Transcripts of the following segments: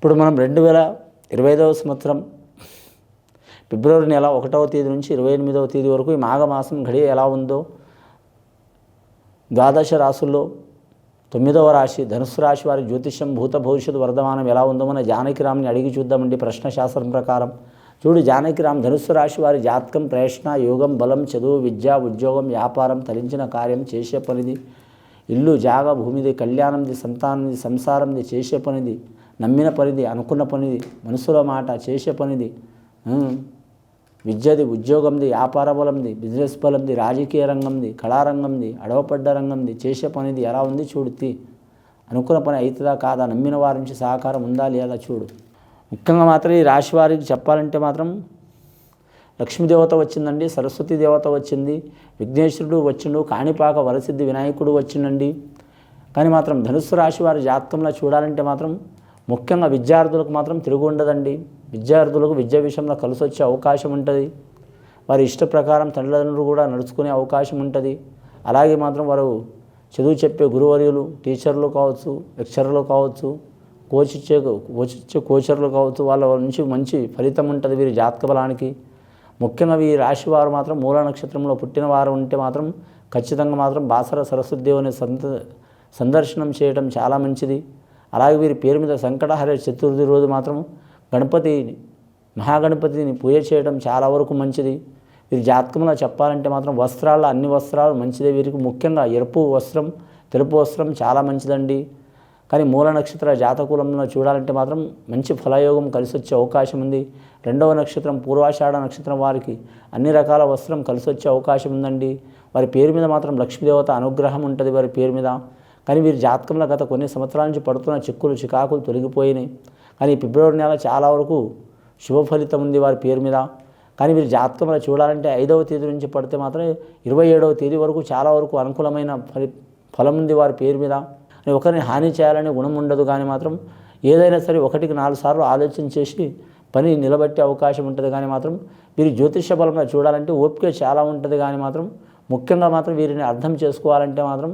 ఇప్పుడు మనం 2025వ సంవత్సరం ఫిబ్రవరి నెల 1వ తేదీ నుంచి 28వ తేదీ వరకు ఈ మాఘమాసం గడియ ఎలా ఉందో, ద్వాదశ రాశుల్లో 9వ రాశి ధనుస్సు రాశి వారి జ్యోతిష్యం భూత భవిష్యత్తు వర్ధమానం ఎలా ఉందో మన జానకిరామ్ని అడిగి చూద్దామండి. ప్రశ్నశాస్త్రం ప్రకారం చూడు, జానకిరామ్ ధనుస్సు రాశి వారి జాతకం ప్రయత్న, యోగం, బలం, చదువు, విద్య, ఉద్యోగం, వ్యాపారం, తలించిన కార్యం, చేసే పనిది, ఇల్లు, జాగ, భూమిది, కళ్యాణంది, సంతానంది, సంసారంది, చేసే పనిది, నమ్మిన పనిది, అనుకున్న పనిది, మనసులో మాట, చేసే పనిది, విద్యది, ఉద్యోగంది, వ్యాపార బలంది, బిజినెస్ బలంది, రాజకీయ రంగంది, కళారంగంది, అడవపడ్డ రంగంది, చేసే పనిది ఎలా ఉంది చూడుతి. అనుకున్న పని అవుతుందా కాదా, నమ్మిన వారి నుంచి సహకారం ఉందా లేదా చూడు. ముఖ్యంగా మాత్రం ఈ రాశి వారికి చెప్పాలంటే మాత్రం లక్ష్మీదేవత వచ్చిందండి, సరస్వతీ దేవత వచ్చింది, విఘ్నేశ్వరుడు వచ్చిండు, కాణిపాక వరసిద్ధి వినాయకుడు వచ్చిండండి. కానీ మాత్రం ధనుస్సు రాశి వారి జాతకంలో చూడాలంటే మాత్రం ముఖ్యంగా విద్యార్థులకు మాత్రం తిరుగు ఉండదండి. విద్యార్థులకు విద్య విషయంలో కలిసి వచ్చే అవకాశం ఉంటుంది. వారి ఇష్ట ప్రకారం తల్లిదండ్రులు కూడా నడుచుకునే అవకాశం ఉంటుంది. అలాగే మాత్రం వారు చదువు చెప్పే గురువర్యులు, టీచర్లు కావచ్చు, లెక్చరర్లు కావచ్చు, కోచిచ్చే కోచర్లు కావచ్చు, వాళ్ళ నుంచి మంచి ఫలితం ఉంటుంది వీరి జాతక బలానికి. ముఖ్యంగా ఈ రాశి వారు మాత్రం మూల నక్షత్రంలో పుట్టిన వారు ఉంటే మాత్రం ఖచ్చితంగా మాత్రం బాసర సరస్వతి దేవుని సందర్శనం చేయడం చాలా మంచిది. అలాగే వీరి పేరు మీద సంకటహర చతుర్థి రోజు మాత్రం మహాగణపతిని పూజ చేయడం చాలా వరకు మంచిది. వీరి జాతకంలో చెప్పాలంటే మాత్రం వస్త్రాల్లో అన్ని వస్త్రాలు మంచిదే. వీరికి ముఖ్యంగా ఎరుపు వస్త్రం, తెలుపు వస్త్రం చాలా మంచిదండి. కానీ మూల నక్షత్ర జాతకులంలో చూడాలంటే మాత్రం మంచి ఫలయోగం కలిసి వచ్చే అవకాశం ఉంది. 2వ నక్షత్రం పూర్వాషాఢ నక్షత్రం వారికి అన్ని రకాల వస్త్రం కలిసి వచ్చే అవకాశం ఉందండి. వారి పేరు మీద మాత్రం లక్ష్మీదేవత అనుగ్రహం ఉంటుంది వారి పేరు మీద. కానీ వీరి జాతకంలో గత కొన్ని సంవత్సరాల నుంచి పడుతున్న చిక్కులు చికాకులు తొలగిపోయినాయి. కానీ ఫిబ్రవరి నెల చాలా వరకు శుభ ఫలితం ఉంది వారి పేరు మీద. కానీ వీరి జాతకంలో చూడాలంటే 5వ తేదీ నుంచి పడితే మాత్రం 27వ తేదీ వరకు చాలా వరకు అనుకూలమైన ఫలం ఉంది వారి పేరు మీద. ఒకరిని హాని చేయాలనే గుణం ఉండదు. కానీ మాత్రం ఏదైనా సరే 1కి 4 సార్లు ఆలోచన చేసి పని నిలబెట్టే అవకాశం ఉంటుంది. కానీ మాత్రం వీరి జ్యోతిష్య బలంలో చూడాలంటే ఓపిక చాలా ఉంటుంది. కానీ మాత్రం ముఖ్యంగా మాత్రం వీరిని అర్థం చేసుకోవాలంటే మాత్రం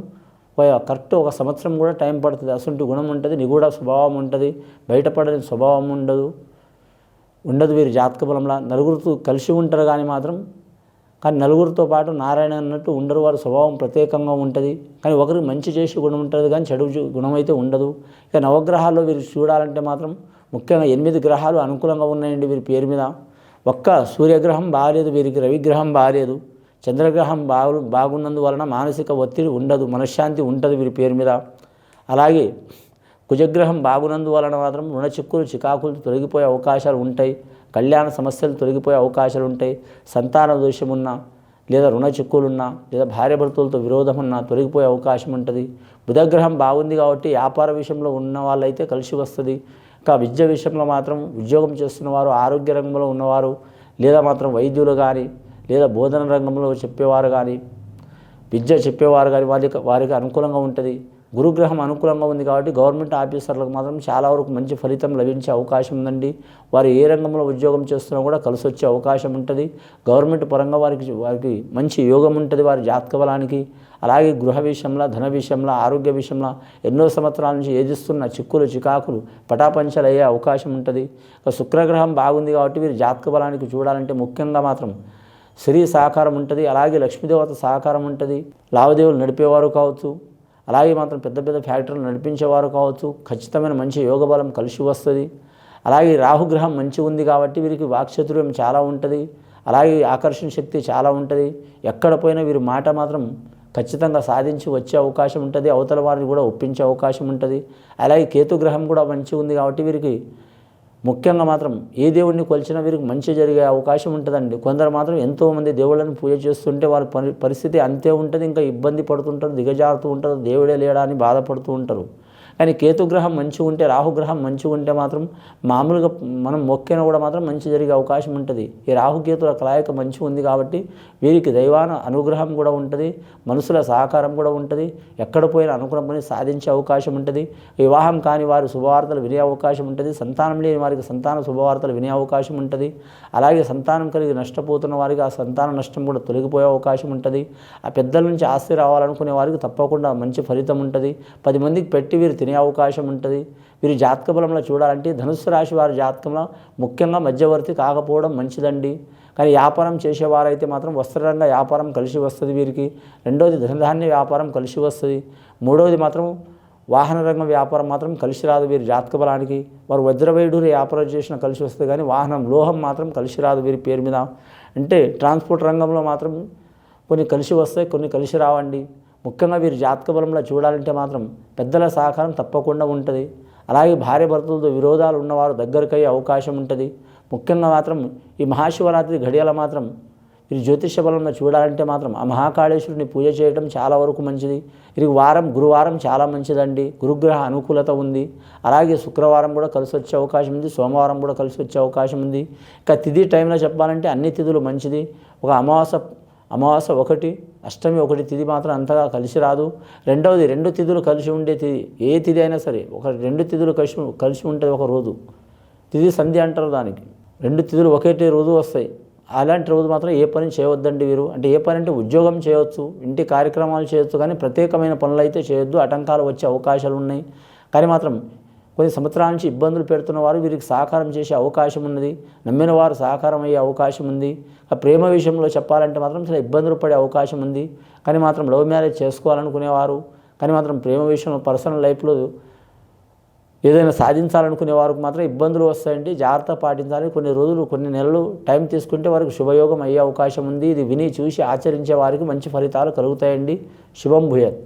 కరెక్ట్ 1 సంవత్సరం కూడా టైం పడుతుంది. అసలు గుణం ఉంటుంది, నిగూఢ స్వభావం ఉంటుంది, బయటపడని స్వభావం ఉండదు వీరి జాతక బలంలో. నలుగురితో కలిసి ఉంటారు కానీ నలుగురితో పాటు నారాయణ అన్నట్టు ఉండరు. వారి స్వభావం ప్రత్యేకంగా ఉంటుంది. కానీ ఒకరికి మంచి చేసే గుణం ఉంటుంది కానీ చెడు గుణం అయితే ఉండదు. ఇక నవగ్రహాల్లో వీరు చూడాలంటే మాత్రం ముఖ్యంగా 8 గ్రహాలు అనుకూలంగా ఉన్నాయండి వీరి పేరు మీద. ఒక్క సూర్యగ్రహం బాగాలేదు వీరికి, రవిగ్రహం బాగాలేదు, చంద్రగ్రహం బాగున్నందువలన మానసిక ఒత్తిడి ఉండదు, మనశ్శాంతి ఉంటుంది వీరి పేరు మీద. అలాగే కుజగ్రహం బాగున్నందువలన మాత్రం రుణ చిక్కులు చికాకులు తొలగిపోయే అవకాశాలు ఉంటాయి, కళ్యాణ సమస్యలు తొలగిపోయే అవకాశాలు ఉంటాయి. సంతాన దోషమున్నా లేదా రుణ చిక్కులున్నా లేదా భార్యాభర్తలతో విరోధం ఉన్నా తొలగిపోయే అవకాశం ఉంటుంది. బుధగ్రహం బాగుంది కాబట్టి వ్యాపార విషయంలో ఉన్న వాళ్ళైతే కలిసి వస్తుంది. ఇంకా విద్య విషయంలో మాత్రం ఉద్యోగం చేస్తున్నవారు, ఆరోగ్య రంగంలో ఉన్నవారు, లేదా మాత్రం వైద్యులు కానీ లేదా బోధన రంగంలో చెప్పేవారు కానీ, విద్య చెప్పేవారు కానీ వారికి అనుకూలంగా ఉంటుంది. గురుగ్రహం అనుకూలంగా ఉంది కాబట్టి గవర్నమెంట్ ఆఫీసర్లకు మాత్రం చాలా వరకు మంచి ఫలితం లభించే అవకాశం ఉందండి. వారు ఏ రంగంలో ఉద్యోగం చేస్తున్నా కూడా కలిసి వచ్చే అవకాశం ఉంటుంది. గవర్నమెంట్ పరంగా వారికి మంచి యోగం ఉంటుంది వారి జాతక బలానికి. అలాగే గృహ విషయంలో, ధన విషయంలో, ఆరోగ్య విషయంలో ఎన్నో సంవత్సరాల నుంచి ఏదిస్తున్న చిక్కులు చికాకులు పటాపంచలు అయ్యే అవకాశం ఉంటుంది. శుక్రగ్రహం బాగుంది కాబట్టి వీరి జాతక బలానికి చూడాలంటే ముఖ్యంగా మాత్రం స్త్రీ సహకారం ఉంటుంది. అలాగే లక్ష్మీదేవత సహకారం ఉంటుంది. లావాదేవీలు నడిపేవారు కావచ్చు, అలాగే మాత్రం పెద్ద పెద్ద ఫ్యాక్టరీలు నడిపించేవారు కావచ్చు, ఖచ్చితమైన మంచి యోగ బలం కలిసి వస్తుంది. అలాగే రాహుగ్రహం మంచిగా ఉంది కాబట్టి వీరికి వాక్చాతుర్యం చాలా ఉంటుంది. అలాగే ఆకర్షణ శక్తి చాలా ఉంటుంది. ఎక్కడ పోయినా వీరి మాట మాత్రం ఖచ్చితంగా సాధించి వచ్చే అవకాశం ఉంటుంది. అవతల వారిని కూడా ఒప్పించే అవకాశం ఉంటుంది. అలాగే కేతుగ్రహం కూడా మంచిగా ఉంది కాబట్టి వీరికి ముఖ్యంగా మాత్రం ఏ దేవుడిని కొలిచినా వీరికి మంచి జరిగే అవకాశం ఉంటుందండి. కొందరు మాత్రం ఎంతోమంది దేవుళ్ళని పూజ చేస్తుంటే వారి పరిస్థితి అంతే ఉంటుంది, ఇంకా ఇబ్బంది పడుతుంటారు, దిగజారుతూ ఉంటారు, దేవుడే లేడా అని బాధపడుతూ ఉంటారు. కానీ కేతుగ్రహం మంచిగా ఉంటే, రాహుగ్రహం మంచిగా ఉంటే మాత్రం మామూలుగా మనం మొక్కినా కూడా మాత్రం మంచి జరిగే అవకాశం ఉంటుంది. ఈ రాహుకేతుల కలయిక మంచిగా ఉంది కాబట్టి వీరికి దైవాన అనుగ్రహం కూడా ఉంటుంది, మనుషుల సహకారం కూడా ఉంటుంది. ఎక్కడ పోయినా అనుకున్న పని సాధించే అవకాశం ఉంటుంది. వివాహం కాని వారు శుభవార్తలు వినే అవకాశం ఉంటుంది. సంతానం లేని వారికి సంతాన శుభవార్తలు వినే అవకాశం ఉంటుంది. అలాగే సంతానం కలిగి నష్టపోతున్న వారికి ఆ సంతాన నష్టం కూడా తొలగిపోయే అవకాశం ఉంటుంది. ఆ పెద్దల నుంచి ఆస్తి రావాలనుకునే వారికి తప్పకుండా మంచి ఫలితం ఉంటుంది. 10 మందికి పెట్టి వీరు వినే అవకాశం ఉంటుంది. వీరి జాతక బలంలో చూడాలంటే ధనుస్సు రాశి వారి జాతకంలో ముఖ్యంగా మధ్యవర్తి కాకపోవడం మంచిదండి. కానీ వ్యాపారం చేసేవారైతే మాత్రం వస్త్రరంగ వ్యాపారం కలిసి వస్తుంది వీరికి. రెండోది ధనధాన్య వ్యాపారం కలిసి వస్తుంది. మూడవది మాత్రం వాహన రంగం వ్యాపారం మాత్రం కలిసి రాదు వీరి జాతక బలానికి. వారు వజ్రవైడూరు వ్యాపారం చేసిన కలిసి వస్తుంది, కానీ వాహనం లోహం మాత్రం కలిసి రాదు వీరి పేరు మీద. అంటే ట్రాన్స్పోర్ట్ రంగంలో మాత్రం కొన్ని కలిసి వస్తాయి, కొన్ని కలిసి రావండి. ముఖ్యంగా వీరి జాతక బలంలో చూడాలంటే మాత్రం పెద్దల సహకారం తప్పకుండా ఉంటుంది. అలాగే భార్య భర్తలతో విరోధాలు ఉన్నవారు దగ్గరకయ్యే అవకాశం ఉంటుంది. ముఖ్యంగా మాత్రం ఈ మహాశివరాత్రి ఘడియల మాత్రం వీరి జ్యోతిష బలంలో చూడాలంటే మాత్రం ఆ మహాకాళేశ్వరుని పూజ చేయడం చాలా వరకు మంచిది. ఇది గురువారం చాలా మంచిదండి, గురుగ్రహ అనుకూలత ఉంది. అలాగే శుక్రవారం కూడా కలిసి వచ్చే అవకాశం ఉంది, సోమవారం కూడా కలిసి వచ్చే అవకాశం ఉంది. ఇక తిథి టైంలో చెప్పాలంటే అన్ని తిథులు మంచిది. ఒక అమావాస్య ఒకటి, అష్టమి ఒకటి తిథి మాత్రం అంతగా కలిసి రాదు. రెండవది 2 తిథులు కలిసి ఉండే తిథి, ఏ తిథి అయినా సరే ఒక 2 తిథులు కలిసి ఉంటుంది ఒక రోజు. తిథి సంధ్య అంటారు దానికి. 2 తిథులు ఒకే రోజు వస్తాయి. అలాంటి రోజు మాత్రం ఏ పని చేయవద్దండి వీరు. అంటే ఏ పని అంటే ఉద్యోగం చేయవచ్చు, ఇంటి కార్యక్రమాలు చేయొచ్చు, కానీ ప్రత్యేకమైన పనులు అయితే చేయొద్దు. ఆటంకాలు వచ్చే అవకాశాలు ఉన్నాయి. కానీ మాత్రం కొన్ని సంవత్సరాల నుంచి ఇబ్బందులు పెడుతున్న వారు వీరికి సహకారం చేసే అవకాశం ఉన్నది. నమ్మిన వారు సహకారం అయ్యే అవకాశం ఉంది. ప్రేమ విషయంలో చెప్పాలంటే మాత్రం చాలా ఇబ్బందులు పడే అవకాశం ఉంది. కానీ మాత్రం లవ్ మ్యారేజ్ చేసుకోవాలనుకునేవారు, కానీ మాత్రం ప్రేమ విషయంలో పర్సనల్ లైఫ్లో ఏదైనా సాధించాలనుకునే వారికి మాత్రం ఇబ్బందులు వస్తాయండి. జాగ్రత్త పాటించాలి. కొన్ని రోజులు, కొన్ని నెలలు టైం తీసుకుంటే వారికి శుభయోగం అయ్యే అవకాశం ఉంది. ఇది విని చూసి ఆచరించే వారికి మంచి ఫలితాలు కలుగుతాయండి. శుభం భూయాత్.